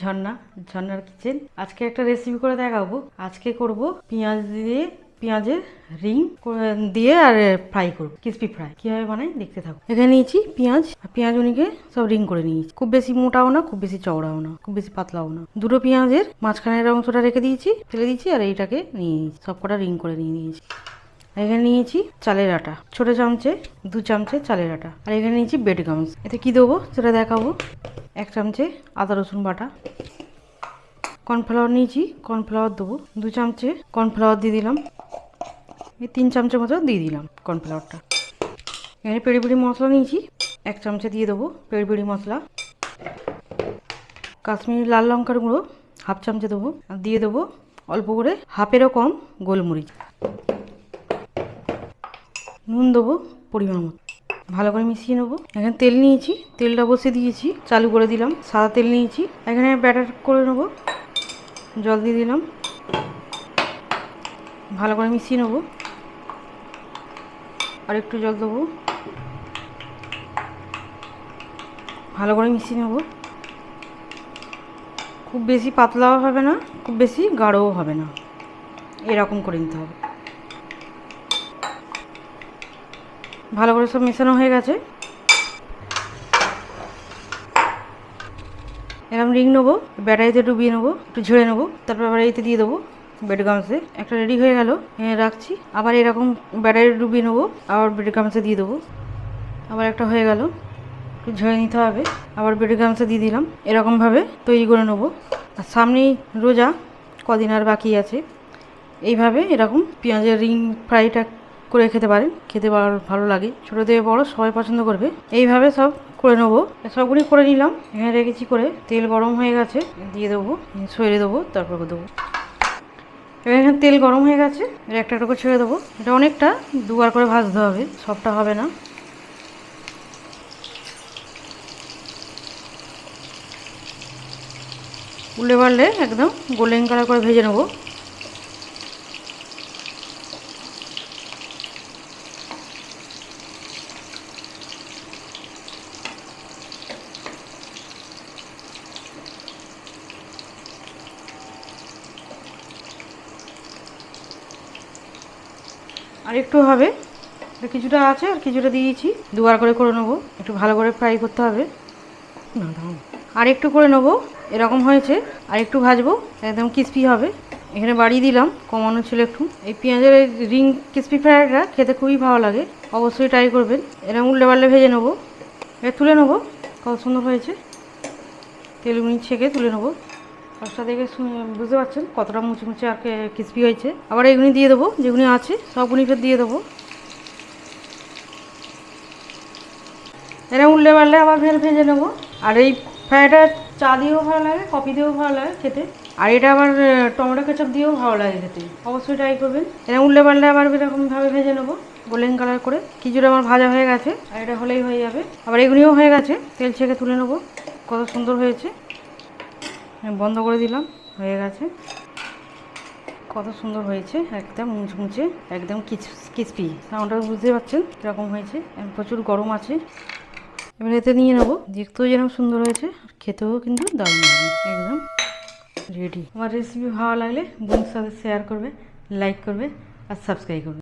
ঝর্ণা, ঝর্ণার কিচেন। আজকে একটা রেসিপি করে দেখাবো। আজকে করব পেঁয়াজ দিয়ে, পেঁয়াজের রিং দিয়ে আর ফ্রাই করব, ক্রিসপি ফ্রাই। কিভাবে বানাই দেখতে থাকো। এখানে নিয়েছি পেঁয়াজ, পেঁয়াজ উনিকে সব রিং করে নিয়েছি। খুব বেশি মোটাও না, খুব বেশি চওড়াও না, খুব বেশি পাতলাও না। দুটো পেঁয়াজের মাঝখানের অংশটা রেখে দিয়েছি, ফেলে দিয়েছি, আর এইটাকে নিয়ে নিয়েছি, সব কটা রিং করে নিয়ে নিয়েছি। এখানে নিয়েছি চালের আটা, ছোট চামচে 2 চামচে চালের আটা। আর এখানে নিয়েছি ব্রেড গামস। এতে কি দেবো সেটা দেখাবো। 1 চামচে আদা রসুন বাটা। কর্নফ্লাওয়ার নিয়েছি, কর্নফ্লাওয়ার দেবো 2 চামচে কর্নফ্লাওয়ার দিয়ে দিলাম। এই 3 চামচের মতো দিয়ে দিলাম কর্নফ্লাওয়ারটা। এখানে পেরি পেরি মশলা নিয়েছি, 1 চামচে দিয়ে দেবো পেরি পেরি মশলা। কাশ্মীরি লাল লঙ্কার গুঁড়ো 1/2 চামচে দেবো। আর দিয়ে দেবো অল্প করে হাফেরও কম গোলমরিচ। নুন দেবো পরিমাণ মতো। ভালো করে মিশিয়ে নেবো। এখানে তেল নিয়েছি, তেলটা বসিয়ে দিয়েছি, চালু করে দিলাম। সাদা তেল নিয়েছি, এখানে ব্যাটার করে নেবো। জল দিয়ে দিলাম, ভালো করে মিশিয়ে নেবো। আর একটু জল দেবো, ভালো করে মিশিয়ে নেবো। খুব বেশি পাতলাও হবে না, খুব বেশি গাঢ়ও হবে না, এরকম করে নিতে হবে। ভালো করে সব মেশানো হয়ে গেছে। এরকম রিং নেবো, ব্যাটারিতে ডুবিয়ে নেবো, একটু ঝেড়ে নেবো, তারপর আবার এইতে দিয়ে দেবো ব্রেড গামসে। একটা রেডি হয়ে গেল, রাখছি। আবার এরকম ব্যাটারি ডুবিয়ে নেবো, আবার ব্রেড গামসে দিয়ে দেবো। আবার একটা হয়ে গেল, একটু ঝেড়ে নিতে হবে, আবার ব্রেড গামসে দিয়ে দিলাম। এরকমভাবে তৈরি করে নেবো। আর সামনেই রোজা, কদিন আর বাকি আছে। এইভাবে এরকম পেঁয়াজের রিং ফ্রাইটা করে খেতে পারেন, খেতে ভালো লাগে। ছোটো থেকে বড়ো সবাই পছন্দ করবে। এইভাবে সব করে নেবো। সবগুলি করে নিলাম, এখানে রেখেছি করে। তেল গরম হয়ে গেছে, দিয়ে দেবো, সরিয়ে দেবো, তারপর দেবো। এবার এখানে তেল গরম হয়ে গেছে, একটা একটা করে ছেড়ে দেবো। এটা অনেকটা, দুবার করে ভাজতে হবে, সবটা হবে না। উল্টে পাল্টে একদম গোল্ডেন কালার করে ভেজে নেবো। আর একটু হবে, কিছুটা আছে আর কিছুটা দিয়েছি। দুবার করে করে নেবো, একটু ভালো করে ফ্রাই করতে হবে। আর একটু করে নেবো, এরকম হয়েছে। আর একটু ভাজবো, একদম ক্রিস্পি হবে। এখানে বাড়িয়ে দিলাম, কমানো ছিল একটু। এই পেঁয়াজের রিং ক্রিস্পি ফ্রাইটা খেতে খুবই ভালো লাগে, অবশ্যই ট্রাই করবেন। এরকম উল্টে পাল্টে ভেজে নেবো, এবার তুলে নেবো। কত সুন্দর হয়েছে, তেলগুনি ছেঁকে তুলে নেবো। ফার্স্টটা দেখে বুঝতে পারছেন কতটা মুচমুচে আর ক্রিস্পি হয়েছে। আবার এগুলি দিয়ে দেবো, যেগুলি আছে সবগুলি ফের দিয়ে দেবো। এরকম উল্টে পাল্টে আবার ফের ভেজে নেবো। আর এই ফ্রাইটা চা দিয়েও ভালো লাগে, কফি দিয়েও ভালো লাগে খেতে। আর এটা আবার টমেটো কেচাপ দিয়েও ভালো লাগে খেতে, অবশ্যই ট্রাই করবেন। এরকম উল্টে পাল্টে আবার এরকমভাবে ভেজে নেবো, গোল্ডেন কালার করে। কিছুটা আমার ভাজা হয়ে গেছে, আর এটা হলেই হয়ে যাবে। আবার এগুলিও হয়ে গেছে, তেল ছেঁকে তুলে নেবো। কত সুন্দর হয়েছে, বন্ধ করে দিলাম, হয়ে গেছে। কত সুন্দর হয়েছে, একদম মুচমুচে, একদম ক্রিসপি। সাউন্ডটা বুঝতে পারছেন কীরকম হয়েছে। প্রচুর গরম আছে। এবার এতে নিয়ে নেবো। দেখতেও যেরকম সুন্দর হয়েছে, খেতেও কিন্তু দারুণ হবে। একদম রেডি। আমার রেসিপি ভালো লাগলে বন্ধুর সাথে শেয়ার করবে, লাইক করবে আর সাবস্ক্রাইব করবে।